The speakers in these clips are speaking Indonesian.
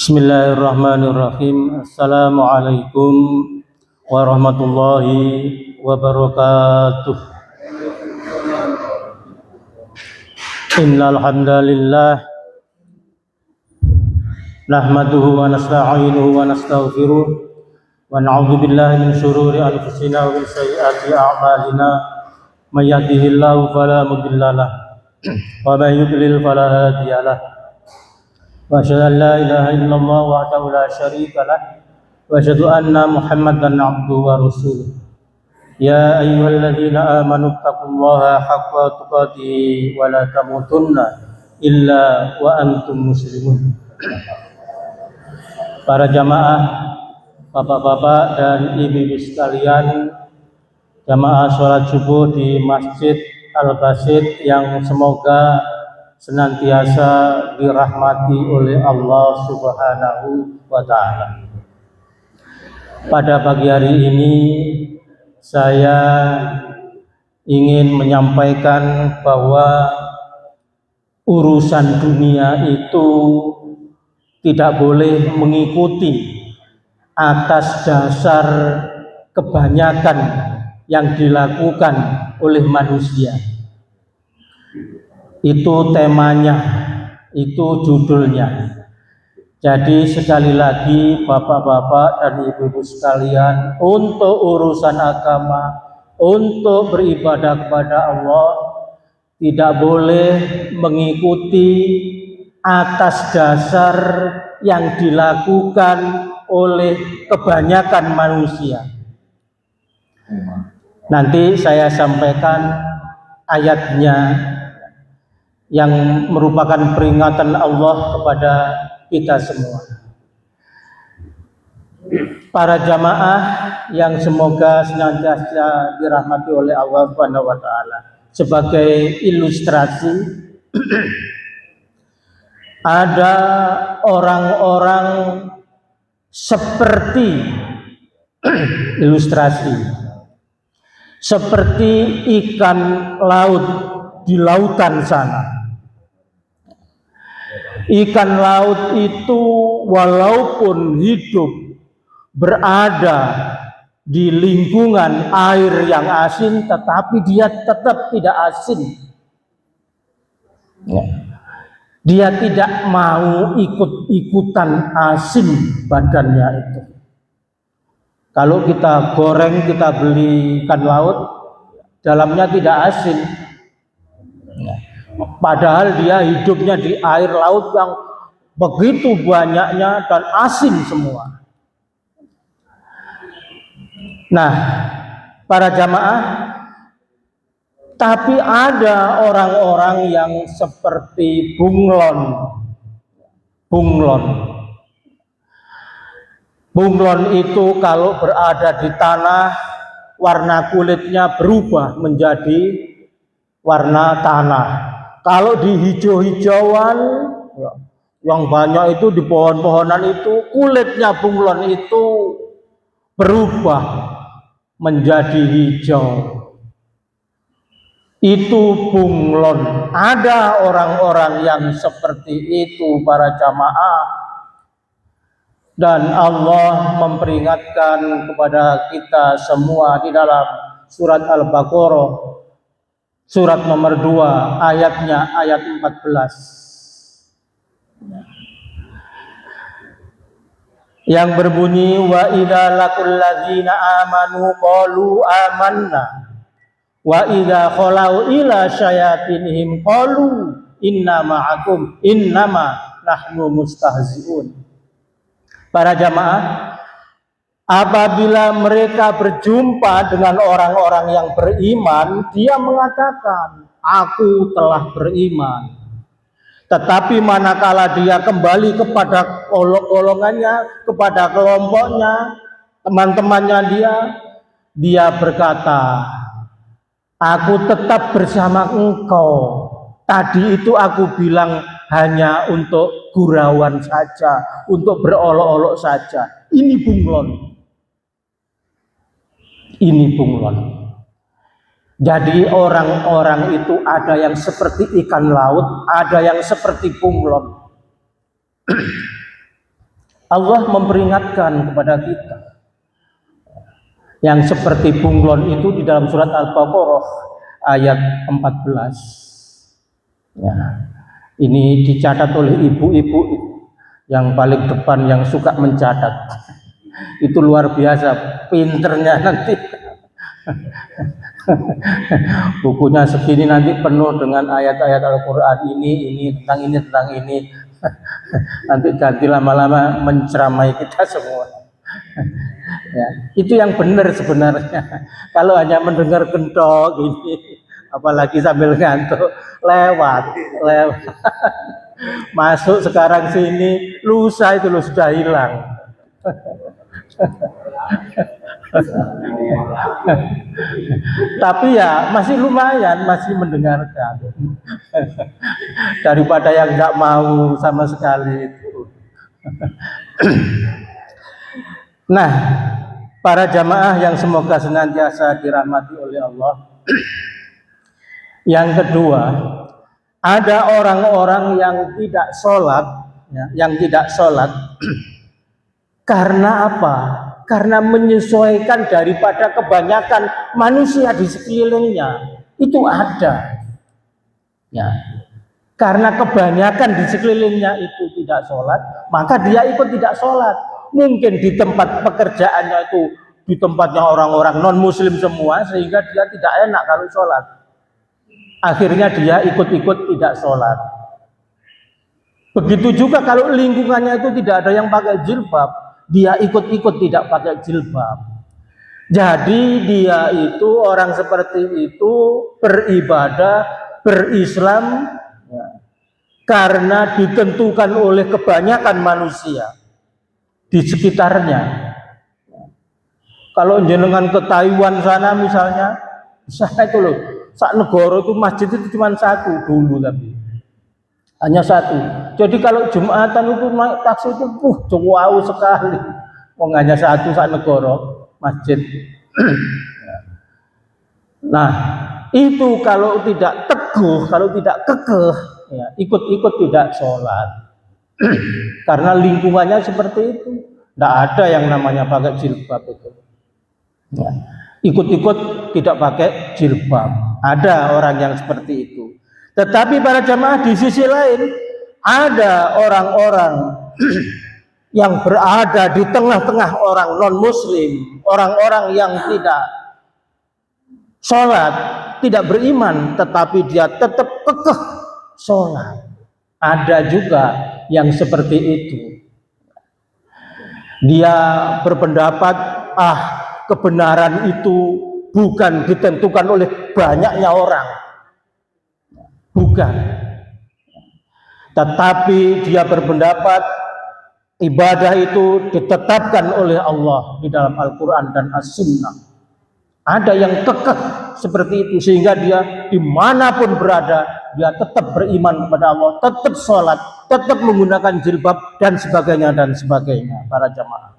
Bismillahirrahmanirrahim. Assalamualaikum warahmatullahi wabarakatuh. Innal hamdalillah nahmaduhu wa nasta'inuhu wa nastaghfiruh wa na'udzu billahi min shururi anfusina wa min sayyiati a'malina. May yahdihillahu fala mudilla lahu wa may yudlil fala hadiya lahu. Wa asyhadu an la ilaha illallah wahdahu la syarika lah wa asyhadu anna Muhammadan abduhu wa rasuluh. Ya ayyuhalladzina amanu taqullaha haqqa tuqatih wa la tamutunna illa wa antum muslimun. Para jamaah, bapak-bapak dan ibu-ibu sekalian, jamaah sholat subuh di Masjid Al-Basit yang semoga senantiasa dirahmati oleh Allah Subhanahu wa Ta'ala. Pada pagi hari ini saya ingin menyampaikan bahwa urusan dunia itu tidak boleh mengikuti atas dasar kebanyakan yang dilakukan oleh manusia. Itu temanya, itu judulnya. Jadi sekali lagi bapak-bapak dan ibu-ibu sekalian, untuk urusan agama, untuk beribadah kepada Allah, tidak boleh mengikuti atas dasar yang dilakukan oleh kebanyakan manusia. Nanti saya sampaikan ayatnya yang merupakan peringatan Allah kepada kita semua. Para jamaah yang semoga senantiasa dirahmati oleh Allah Subhanahu wa Ta'ala. Sebagai ilustrasi, ada orang-orang seperti ilustrasi, seperti ikan laut di lautan sana. Ikan laut itu walaupun hidup berada di lingkungan air yang asin, tetapi dia tetap tidak asin. Dia tidak mau ikut-ikutan asin badannya itu. Kalau kita goreng, kita beli ikan laut, dalamnya tidak asin. Padahal dia hidupnya di air laut yang begitu banyaknya dan asin semua. Nah, para jamaah, tapi ada orang-orang yang seperti bunglon. Bunglon itu kalau berada di tanah, warna kulitnya berubah menjadi warna tanah. Kalau di hijau-hijauan yang banyak itu di pohon-pohonan itu, kulitnya bunglon itu berubah menjadi hijau. Itu bunglon. Ada orang-orang yang seperti itu, para jamaah. Dan Allah memperingatkan kepada kita semua di dalam surat Al-Baqarah surat nomor 2 ayatnya ayat 14 yang berbunyi, wa idza laqul ladzina amanu qalu amanna wa idza khalau ila syayatinihim qalu inna ma'akum innama nahnu mustahzi'un. Para jamaah, apabila mereka berjumpa dengan orang-orang yang beriman, dia mengatakan, aku telah beriman. Tetapi manakala dia kembali kepada golongannya, kepada kelompoknya, teman-temannya dia berkata, aku tetap bersama engkau. Tadi itu aku bilang hanya untuk gurauan saja, untuk berolok-olok saja. Ini bunglon. Jadi orang-orang itu ada yang seperti ikan laut, ada yang seperti bunglon. Allah memperingatkan kepada kita yang seperti bunglon itu di dalam surat Al-Baqarah ayat 14. Ya, ini dicatat oleh ibu-ibu yang paling depan yang suka mencatat. Itu luar biasa pinternya nanti. Bukunya segini nanti penuh dengan ayat-ayat Al-Quran ini tentang ini. Nanti ganti lama-lama menceramai kita semua. Ya, itu yang benar sebenarnya. Kalau hanya mendengar kentok gini, apalagi sambil ngantuk, lewat. Masuk sekarang sini, lusa itu sudah hilang. Tapi ya masih lumayan, masih mendengarkan daripada yang nggak mau sama sekali itu. Nah, para jamaah yang semoga senantiasa dirahmati oleh Allah. Yang kedua, ada orang-orang yang tidak sholat, ya, yang tidak sholat karena apa? Karena menyesuaikan daripada kebanyakan manusia di sekelilingnya. Itu ada. Ya. Karena kebanyakan di sekelilingnya itu tidak sholat, maka dia ikut tidak sholat. Mungkin di tempat pekerjaannya itu di tempatnya orang-orang non muslim semua, sehingga dia tidak enak kalau sholat. Akhirnya dia ikut-ikut tidak sholat. Begitu juga kalau lingkungannya itu tidak ada yang pakai jilbab, dia ikut-ikut tidak pakai jilbab. Jadi dia itu orang seperti itu beribadah, berislam ya, karena ditentukan oleh kebanyakan manusia di sekitarnya. Kalau jenengan ke Taiwan sana misalnya, saya itu loh, sak negara itu masjid itu cuma satu dulu tapi hanya satu. Jadi kalau Jumatan itu naik taksi itu jauh sekali. Wong hanya satu sak negara masjid. Nah, itu kalau tidak teguh, kalau tidak kekeh, ya, ikut-ikut tidak sholat. Karena lingkungannya seperti itu. Tidak ada yang namanya pakai jilbab itu. Ya. Ikut-ikut tidak pakai jilbab. Ada orang yang seperti itu. Tetapi para jamaah di sisi lain ada orang-orang yang berada di tengah-tengah orang non-muslim, orang-orang yang tidak sholat, tidak beriman, tetapi dia tetap kekeh sholat. Ada juga yang seperti itu. Dia berpendapat, kebenaran itu bukan ditentukan oleh banyaknya orang. Bukan. Tetapi dia berpendapat ibadah itu ditetapkan oleh Allah di dalam Al-Quran dan As-Sunnah. Ada yang kekeh seperti itu sehingga dia dimanapun berada dia tetap beriman kepada Allah, tetap sholat, tetap menggunakan jilbab dan sebagainya para jamaah.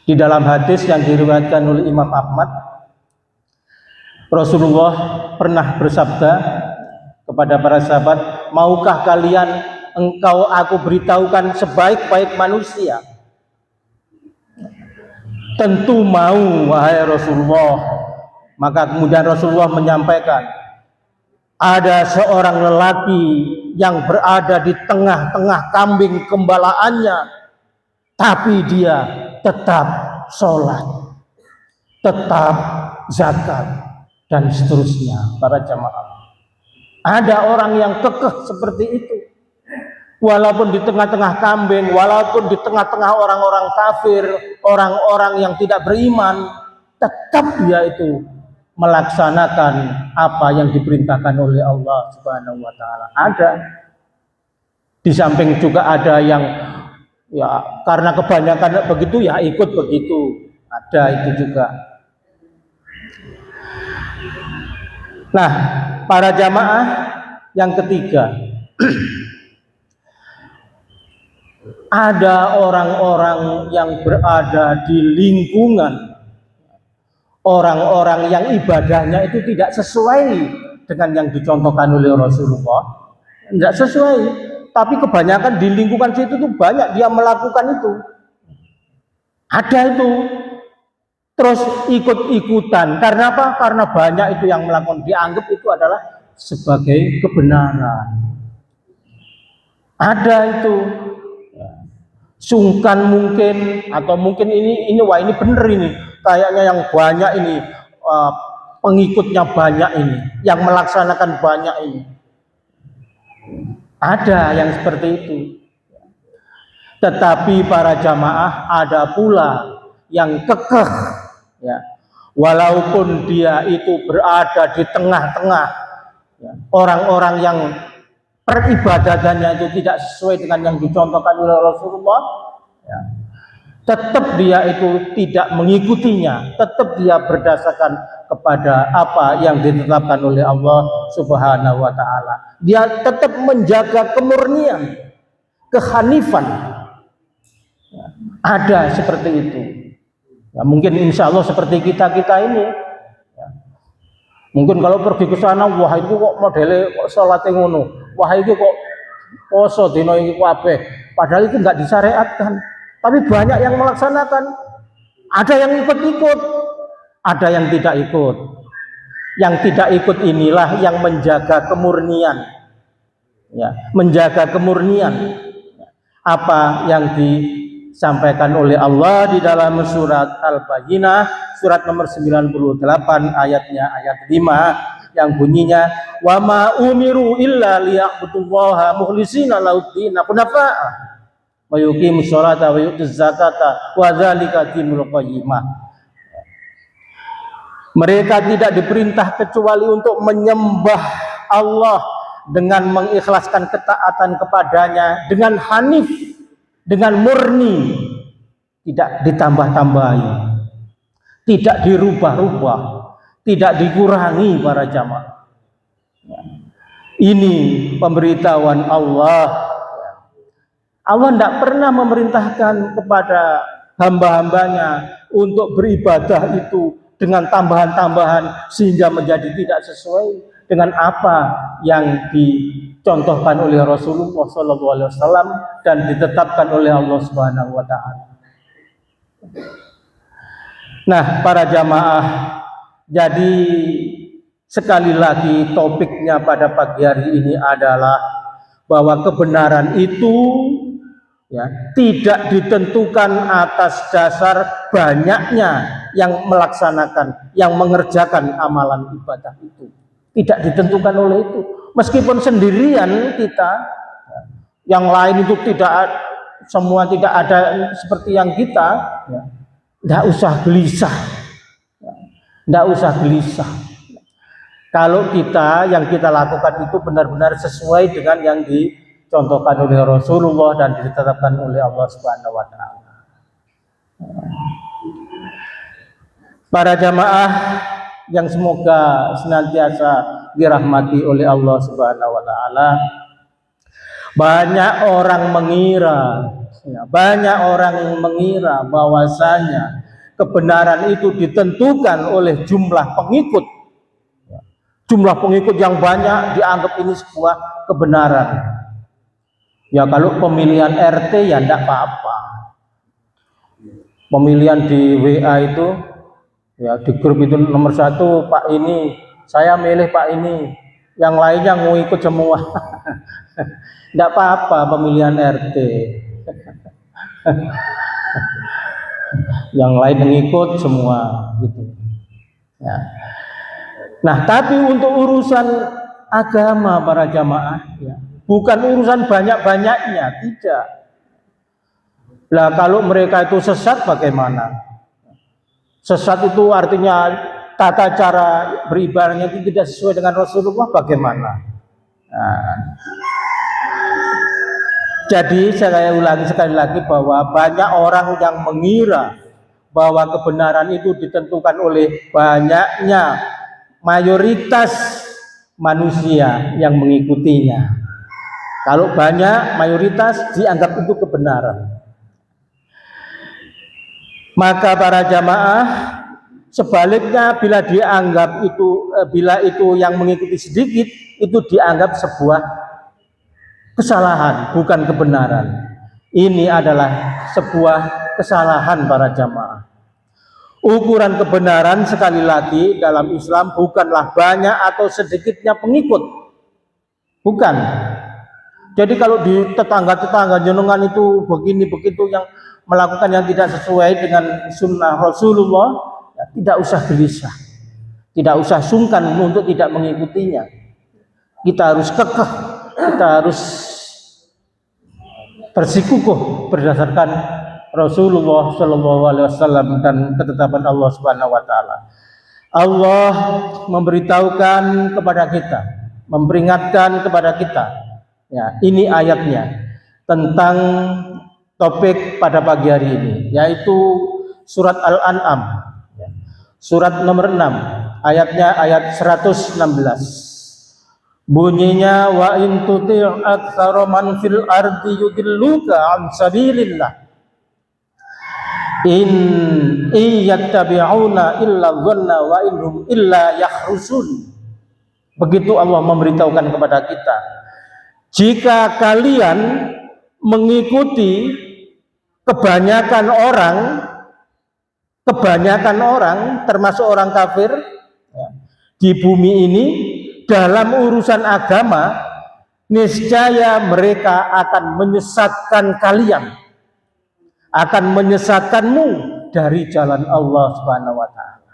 Di dalam hadis yang diriwayatkan oleh Imam Ahmad, Rasulullah pernah bersabda kepada para sahabat, maukah kalian aku beritahukan sebaik-baik manusia? Tentu mau, wahai Rasulullah. Maka kemudian Rasulullah menyampaikan, ada seorang lelaki yang berada di tengah-tengah kambing gembalaannya, tapi dia tetap sholat, tetap zakat, dan seterusnya. Para jamaah, ada orang yang kekeh seperti itu. Walaupun di tengah-tengah kambing, walaupun di tengah-tengah orang-orang kafir, orang-orang yang tidak beriman, tetap dia itu melaksanakan apa yang diperintahkan oleh Allah Subhanahu wa taala. Ada. Di samping juga ada yang ya karena kebanyakan begitu ya ikut begitu. Ada itu juga. Nah, para jamaah yang ketiga, ada orang-orang yang berada di lingkungan orang-orang yang ibadahnya itu tidak sesuai dengan yang dicontohkan oleh Rasulullah. Tidak sesuai. tapi kebanyakan di lingkungan situ tuh banyak dia melakukan itu. Ada itu. Terus ikut-ikutan. Karena apa? Karena banyak itu yang melakukan. Dianggap itu adalah sebagai kebenaran. Ada itu. Sungkan mungkin, atau mungkin ini wah ini bener ini. Kayaknya yang banyak ini, pengikutnya banyak ini, yang melaksanakan banyak ini. Ada yang seperti itu. Tetapi para jamaah ada pula yang kekeh, ya. Walaupun dia itu berada di tengah-tengah orang-orang yang peribadatannya itu tidak sesuai dengan yang dicontohkan oleh Rasulullah, ya. Tetap dia itu tidak mengikutinya, tetap dia berdasarkan kepada apa yang ditetapkan oleh Allah Subhanahu wa taala. Dia tetap menjaga kemurnian, kehanifan. Ya, ada seperti itu. Ya, mungkin insya Allah seperti kita ini. Ya. Mungkin kalau pergi ke sana, wah itu kok modelnya kok sholatnya ngono, wah itu kok poso dino iki kabeh. Padahal itu nggak disyariatkan. Tapi banyak yang melaksanakan. Ada yang ikut-ikut, ada yang tidak ikut. Yang tidak ikut inilah yang menjaga kemurnian. Ya, menjaga kemurnian. Apa yang disampaikan oleh Allah di dalam surat Al-Bayyinah, surat nomor 98 ayatnya ayat 5 yang bunyinya wa ma umiru illa liya'budullaha mukhlishina lahud-din hunafa wa yuqimus sholata wa yutuz zakata wa dzalika dinul qayyimah. Mereka tidak diperintah kecuali untuk menyembah Allah dengan mengikhlaskan ketaatan kepadanya, dengan hanif, dengan murni, tidak ditambah-tambahi, tidak dirubah-rubah, tidak dikurangi para jamaah. Ini pemberitahuan Allah. Allah tidak pernah memerintahkan kepada hamba-hambanya untuk beribadah itu dengan tambahan-tambahan sehingga menjadi tidak sesuai dengan apa yang dicontohkan oleh Rasulullah SAW dan ditetapkan oleh Allah Subhanahu wa taala. Nah, para jamaah, jadi sekali lagi topiknya pada pagi hari ini adalah bahwa kebenaran itu ya, tidak ditentukan atas dasar banyaknya yang melaksanakan, yang mengerjakan amalan ibadah itu. Tidak ditentukan oleh itu. Meskipun sendirian kita, yang lain itu semua tidak ada seperti yang kita, ya, tidak usah gelisah. Tidak usah gelisah. Kalau yang kita lakukan itu benar-benar sesuai dengan yang dicontohkan oleh Rasulullah dan ditetapkan oleh Allah Subhanahu wa taala. Para jamaah yang semoga senantiasa dirahmati oleh Allah Subhanahu wa taala. Banyak orang mengira bahwasanya kebenaran itu ditentukan oleh jumlah pengikut. Jumlah pengikut yang banyak dianggap ini sebuah kebenaran. Ya kalau pemilihan RT ya enggak apa-apa. Pemilihan di WA itu ya di grup itu nomor 1 Pak ini, saya milih Pak ini, yang lainnya mau ikut semua. Enggak apa-apa pemilihan RT. Yang lain mengikut semua gitu. Ya. Nah, tapi untuk urusan agama para jamaah ya, bukan urusan banyak-banyaknya, tidak. Lah kalau mereka itu sesat bagaimana? Sesat itu artinya tata cara beribadahnya itu tidak sesuai dengan Rasulullah bagaimana? Nah, jadi saya ulangi sekali lagi bahwa banyak orang yang mengira bahwa kebenaran itu ditentukan oleh banyaknya mayoritas manusia yang mengikutinya. Kalau banyak mayoritas dianggap itu kebenaran. Maka para jamaah sebaliknya bila itu yang mengikuti sedikit itu dianggap sebuah kesalahan, bukan kebenaran. Ini adalah sebuah kesalahan para jamaah. Ukuran kebenaran sekali lagi dalam Islam bukanlah banyak atau sedikitnya pengikut. Bukan. Jadi kalau di tetangga-tetangga jenengan itu begini begitu yang melakukan yang tidak sesuai dengan sunnah Rasulullah, ya, tidak usah gelisah. Tidak usah sungkan untuk tidak mengikutinya. Kita harus kekeh, kita harus bersikukuh berdasarkan Rasulullah Shallallahu Alaihi Wasallam dan ketetapan Allah Subhanahu Wa Taala. Allah memberitahukan kepada kita, memperingatkan kepada kita. Ya, ini ayatnya tentang topik pada pagi hari ini, yaitu surat Al-An'am, ya. Surat nomor 6, ayatnya ayat 116. Bunyinya wa in tuti' aktsara man fil ardi yudilluka an sabilillah. In iyattabi'una illa dhanna wa innahum illa yakhrusun. Begitu Allah memberitahukan kepada kita, jika kalian mengikuti kebanyakan orang termasuk orang kafir, ya, di bumi ini dalam urusan agama, niscaya mereka akan menyesatkan kalian, akan menyesatkanmu dari jalan Allah Subhanahu wa taala.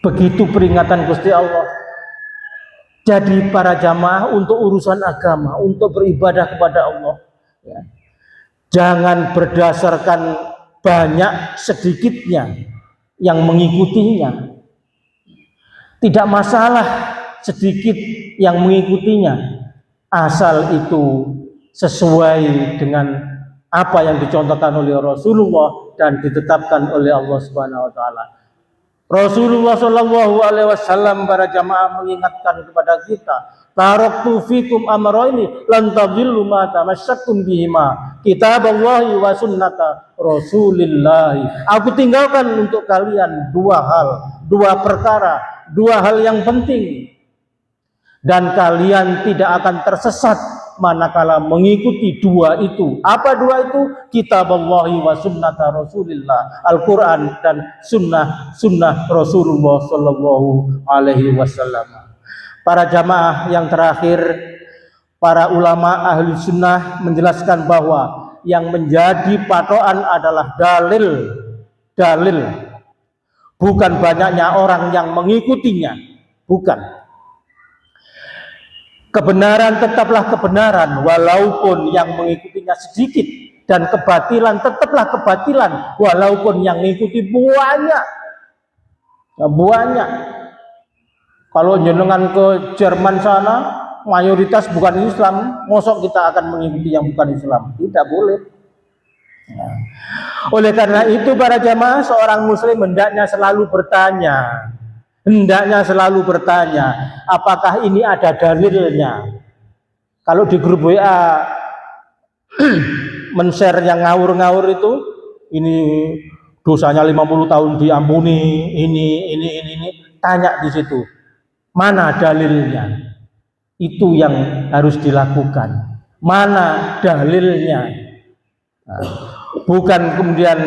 Begitu peringatan Gusti Allah. Jadi para jamaah untuk urusan agama, untuk beribadah kepada Allah, ya, jangan berdasarkan banyak sedikitnya yang mengikutinya. Tidak masalah sedikit yang mengikutinya, asal itu sesuai dengan apa yang dicontohkan oleh Rasulullah dan ditetapkan oleh Allah Subhanahu wa taala. Rasulullah Shallallahu Alaihi Wasallam para jamaah mengingatkan kepada kita, taraktu fikum amrayni lan tadhillu ma tamassaktum bihima, kitaballahi wa sunnata Rasulillah. Aku tinggalkan untuk kalian dua perkara, dua hal yang penting, dan kalian tidak akan tersesat manakala mengikuti dua itu. Apa dua itu? Kitaballahi wa sunnata Rasulillah, Al-Quran dan sunnah Rasulullah Sallallahu Alaihi Wasallam. Para jamaah yang terakhir, para ulama ahli sunnah menjelaskan bahwa yang menjadi patokan adalah dalil, bukan banyaknya orang yang mengikutinya, bukan. Kebenaran tetaplah kebenaran walaupun yang mengikutinya sedikit, dan kebatilan tetaplah kebatilan walaupun yang mengikuti banyak. Ya, banyak. Kalau jenengan ke Jerman sana mayoritas bukan Islam, mosok kita akan mengikuti yang bukan Islam? Tidak boleh. Ya. Oleh karena itu para jamaah, seorang muslim hendaknya selalu bertanya, apakah ini ada dalilnya? Kalau di grup WA men-share yang ngawur-ngawur itu, ini dosanya 50 tahun diampuni, ini, tanya di situ, mana dalilnya? Itu yang harus dilakukan. Mana dalilnya? Nah, bukan kemudian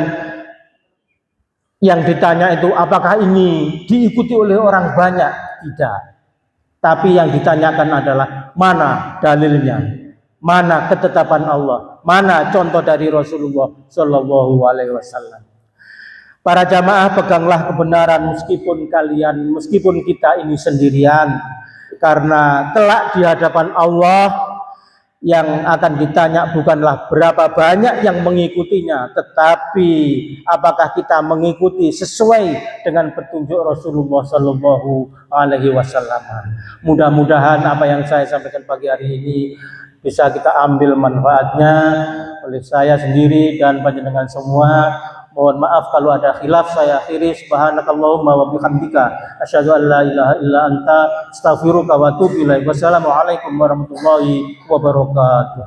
yang ditanya itu apakah ini diikuti oleh orang banyak? Tidak. Tapi yang ditanyakan adalah mana dalilnya, mana ketetapan Allah, mana contoh dari Rasulullah Shallallahu Alaihi Wasallam. Para jamaah, peganglah kebenaran meskipun kita ini sendirian, karena kelak di hadapan Allah yang akan ditanya bukanlah berapa banyak yang mengikutinya, tetapi apakah kita mengikuti sesuai dengan petunjuk Rasulullah Shallallahu Alaihi Wasallam. Mudah-mudahan apa yang saya sampaikan pagi hari ini bisa kita ambil manfaatnya oleh saya sendiri dan panjenengan semua. Mohon maaf kalau ada khilaf, saya akhiri. Subhanakallahumma wa bihamdika asyhadu an la ilaha illa anta astaghfiruka wa atubu ilaik. Wassalamualaikum warahmatullahi wabarakatuh.